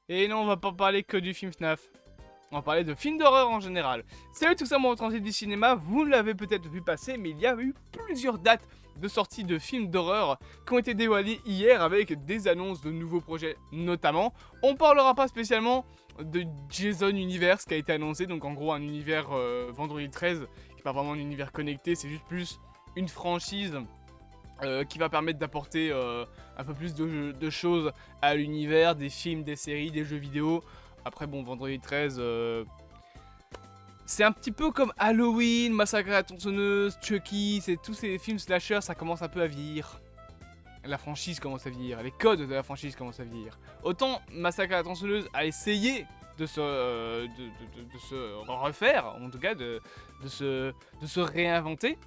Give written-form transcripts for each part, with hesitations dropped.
Et non, on va pas parler que du film FNAF. On va parler de films d'horreur en général. Salut tout ça, mon transit du cinéma, vous l'avez peut-être vu passer, mais il y a eu plusieurs dates de sortie de films d'horreur qui ont été dévoilées hier avec des annonces de nouveaux projets notamment. On parlera pas spécialement de Jason Universe qui a été annoncé, donc en gros un univers Vendredi 13, qui n'est pas vraiment un univers connecté, c'est juste plus une franchise qui va permettre d'apporter un peu plus de choses à l'univers, des films, des séries, des jeux vidéo. Après bon, Vendredi 13, c'est un petit peu comme Halloween, Massacre à la tronçonneuse, Chucky, c'est tous ces films slasher, ça commence un peu à vieillir. La franchise commence à vieillir, les codes de la franchise commencent à vieillir. Autant Massacre à la tronçonneuse a essayé de se refaire, en tout cas de se réinventer.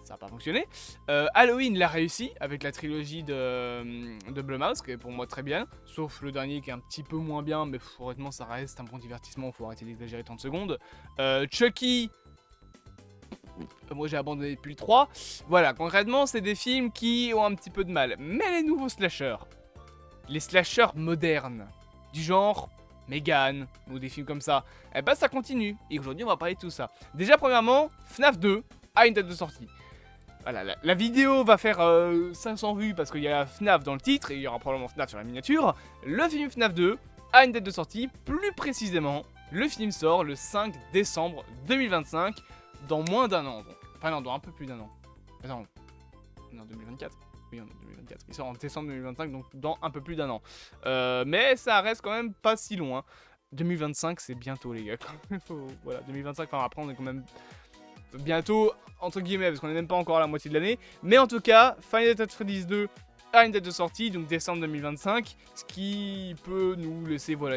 Ça n'a pas fonctionné. Halloween l'a réussi avec la trilogie de Blumhouse, qui est pour moi très bien, sauf le dernier qui est un petit peu moins bien, mais honnêtement ça reste un bon divertissement, faut arrêter d'exagérer 30 secondes. Chucky, moi j'ai abandonné depuis le 3. Voilà, concrètement c'est des films qui ont un petit peu de mal. Mais les nouveaux slashers, les slashers modernes, du genre Megan, ou des films comme ça, eh ben ça continue, et aujourd'hui on va parler de tout ça. Déjà premièrement, FNAF 2 a une date de sortie. Voilà, la vidéo va faire 500 vues parce qu'il y a FNAF dans le titre et il y aura probablement FNAF sur la miniature. Le film FNAF 2 a une date de sortie, plus précisément, le film sort le 5 décembre 2025, dans moins d'un an. Donc. Enfin non, dans un peu plus d'un an. Attends, non, 2024 ? Oui, en 2024. Il sort en décembre 2025, donc dans un peu plus d'un an. Mais ça reste quand même pas si loin. 2025, c'est bientôt les gars. Voilà, 2025, enfin après on est quand même bientôt, entre guillemets, parce qu'on n'est même pas encore à la moitié de l'année. Mais en tout cas, Final Fantasy Freddy's 2 a une date de sortie, donc décembre 2025, ce qui peut nous laisser, voilà,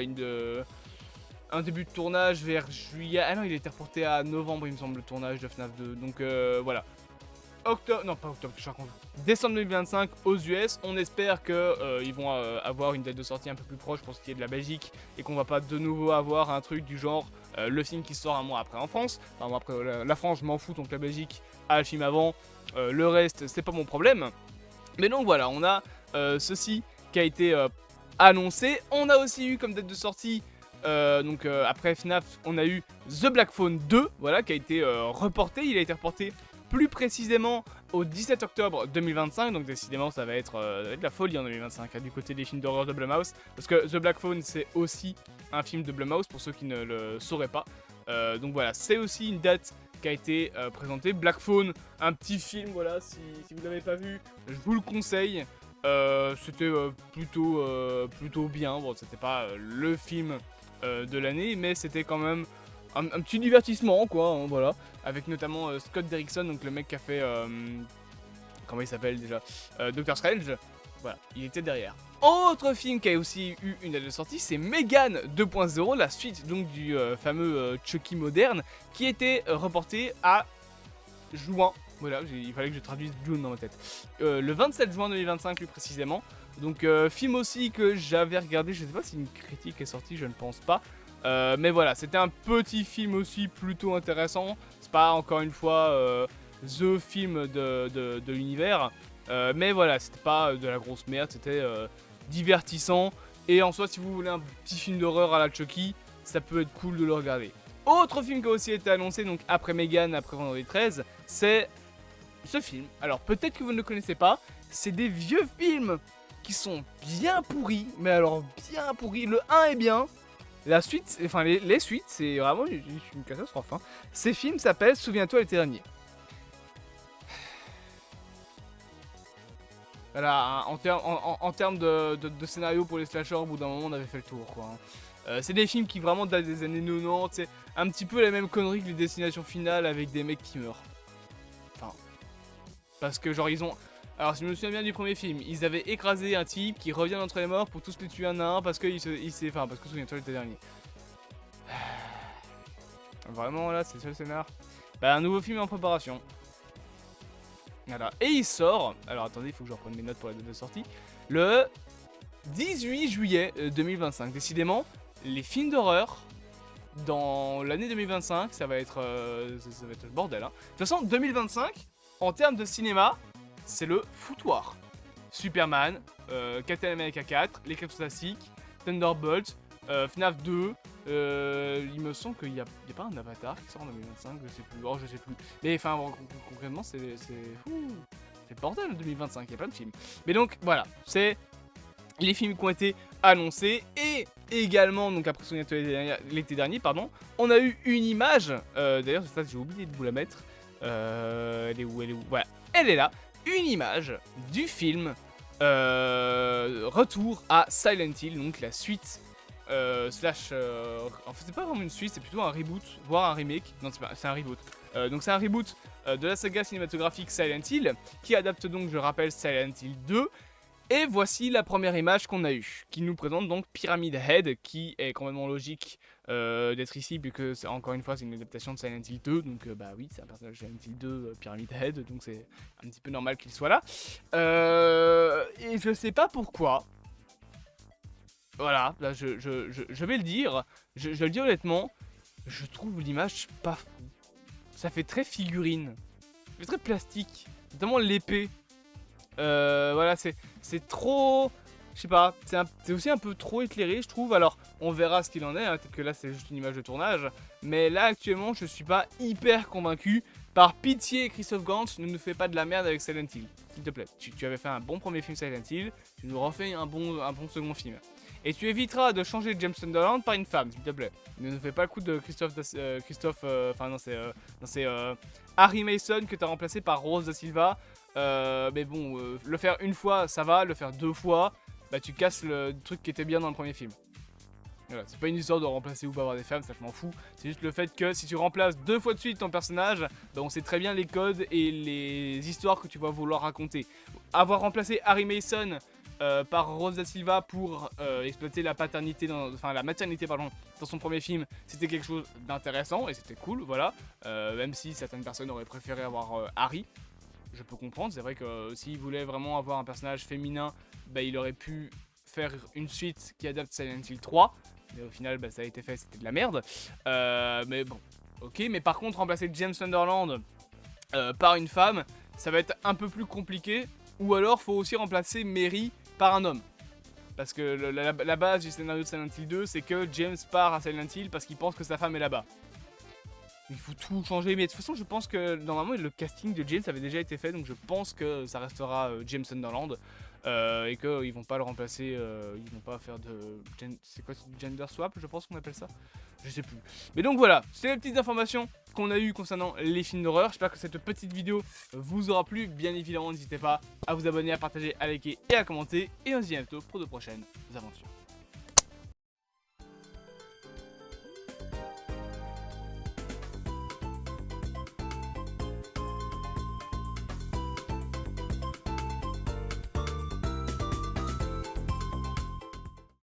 un début de tournage vers juillet. Ah non, il a été reporté à novembre, il me semble, le tournage de FNAF 2. Donc voilà. Octobre, non pas octobre, je raconte. Décembre 2025 aux US, on espère que ils vont avoir une date de sortie un peu plus proche pour ce qui est de la Belgique et qu'on va pas de nouveau avoir un truc du genre le film qui sort un mois après en France. Enfin, moi, après la France, je m'en fous, donc la Belgique a le film avant. Le reste, c'est pas mon problème. Mais donc voilà, on a ceci qui a été annoncé. On a aussi eu comme date de sortie, après FNAF, on a eu The Black Phone 2, voilà, qui a été reporté. Il a été reporté plus précisément au 17 octobre 2025, donc décidément ça va être de la folie en 2025 hein, du côté des films d'horreur de Blumhouse, parce que The Black Phone c'est aussi un film de Blumhouse pour ceux qui ne le sauraient pas. Donc voilà, c'est aussi une date qui a été présentée. Black Phone, un petit film, voilà, si vous ne l'avez pas vu, je vous le conseille. C'était plutôt bien, bon c'était pas le film de l'année, mais c'était quand même un petit divertissement quoi, hein, voilà, avec notamment Scott Derrickson, donc le mec qui a fait comment il s'appelle déjà, Doctor Strange, voilà, il était derrière. Autre film qui a aussi eu une date de sortie, c'est Megan 2.0, la suite donc du fameux Chucky moderne, qui était reporté à juin. Voilà, il fallait que je traduise June dans ma tête. Le 27 juin 2025 plus précisément. Donc film aussi que j'avais regardé, je sais pas si une critique est sortie, je ne pense pas. Mais voilà, c'était un petit film aussi plutôt intéressant. C'est pas encore une fois the film de l'univers. Mais voilà, c'était pas de la grosse merde, c'était divertissant. Et en soi, si vous voulez un petit film d'horreur à la Chucky, ça peut être cool de le regarder. Autre film qui a aussi été annoncé, donc après Megan, après Vendredi 13, c'est ce film. Alors peut-être que vous ne le connaissez pas, c'est des vieux films qui sont bien pourris, mais alors bien pourris. Le 1 est bien, la suite, enfin les suites, c'est vraiment une catastrophe. Hein. Ces films s'appellent Souviens-toi l'été dernier. Voilà, en termes de scénario pour les slashers, au bout d'un moment on avait fait le tour quoi. C'est des films qui vraiment datent des années 90, c'est un petit peu la même connerie que les destinations finales avec des mecs qui meurent. Enfin, parce que genre ils ont... Alors si je me souviens bien du premier film, ils avaient écrasé un type qui revient d'entre les morts pour tous les tuer un à un parce que Enfin, parce que souviens-toi l'été dernier. Vraiment là, c'est le seul scénar. Bah un nouveau film est en préparation. Voilà. Et il sort, alors attendez, il faut que je reprenne mes notes pour la date de sortie, le 18 juillet 2025. Décidément, les films d'horreur dans l'année 2025, ça va être le bordel. Hein. De toute façon, 2025, en termes de cinéma, c'est le foutoir. Superman, Captain America 4, les Classiques, Thunderbolt, FNAF 2, il me semble qu'il y a pas un Avatar qui sort en 2025, je sais plus, oh je sais plus. Mais enfin concrètement c'est le bordel en 2025, il y a plein de films. Mais donc voilà, c'est les films qui ont été annoncés et également, donc après son l'été dernier, pardon, on a eu une image, d'ailleurs ça j'ai oublié de vous la mettre, elle est où, voilà, elle est là, une image du film Retour à Silent Hill, donc la suite, en fait c'est pas vraiment une suite, c'est plutôt un reboot, voire un remake, non c'est un reboot, donc c'est un reboot de la saga cinématographique Silent Hill, qui adapte donc, je rappelle, Silent Hill 2, et voici la première image qu'on a eue, qui nous présente donc Pyramid Head, qui est complètement logique d'être ici, puisque encore une fois c'est une adaptation de Silent Hill 2, donc bah oui, c'est un personnage de Silent Hill 2, Pyramid Head, donc c'est un petit peu normal qu'il soit là. Et je sais pas pourquoi, voilà, là je vais le dire, je le dis honnêtement, je trouve l'image pas fou. Ça fait très figurine, ça fait très plastique, notamment l'épée. Voilà, c'est trop... Je sais pas, c'est aussi un peu trop éclairé, je trouve. Alors, on verra ce qu'il en est, hein. Peut-être que là, c'est juste une image de tournage. Mais là, actuellement, je suis pas hyper convaincu. Par pitié, Christophe Gans, ne nous fais pas de la merde avec Silent Hill. S'il te plaît, tu avais fait un bon premier film Silent Hill, tu nous refais un bon second film. Et tu éviteras de changer James Sunderland par une femme, s'il te plaît. Ne nous fais pas le coup de c'est Harry Mason que tu as remplacé par Rose da Silva. Mais bon, le faire une fois, ça va. Le faire deux fois, bah tu casses le truc qui était bien dans le premier film. Voilà, c'est pas une histoire de remplacer ou pas avoir des femmes, ça je m'en fous. C'est juste le fait que si tu remplaces deux fois de suite ton personnage, bah on sait très bien les codes et les histoires que tu vas vouloir raconter. Avoir remplacé Harry Mason par Rose da Silva pour exploiter la paternité, la maternité pardon, dans son premier film, c'était quelque chose d'intéressant et c'était cool, voilà. Même si certaines personnes auraient préféré avoir Harry. Je peux comprendre, c'est vrai que s'il voulait vraiment avoir un personnage féminin, bah, il aurait pu faire une suite qui adapte Silent Hill 3. Mais au final, bah, ça a été fait, c'était de la merde. Mais bon, ok. Mais par contre, remplacer James Sunderland par une femme, ça va être un peu plus compliqué. Ou alors, faut aussi remplacer Mary par un homme. Parce que la base du scénario de Silent Hill 2, c'est que James part à Silent Hill parce qu'il pense que sa femme est là-bas. Il faut tout changer, mais de toute façon je pense que normalement le casting de James avait déjà été fait, donc je pense que ça restera James Sunderland et qu'ils vont pas le remplacer, ils vont pas faire de... C'est quoi, gender swap, je pense qu'on appelle ça. Je sais plus. Mais donc voilà, c'est les petites informations qu'on a eues concernant les films d'horreur. J'espère que cette petite vidéo vous aura plu. Bien évidemment, n'hésitez pas à vous abonner, à partager, à liker et à commenter. Et on se dit à bientôt pour de prochaines aventures.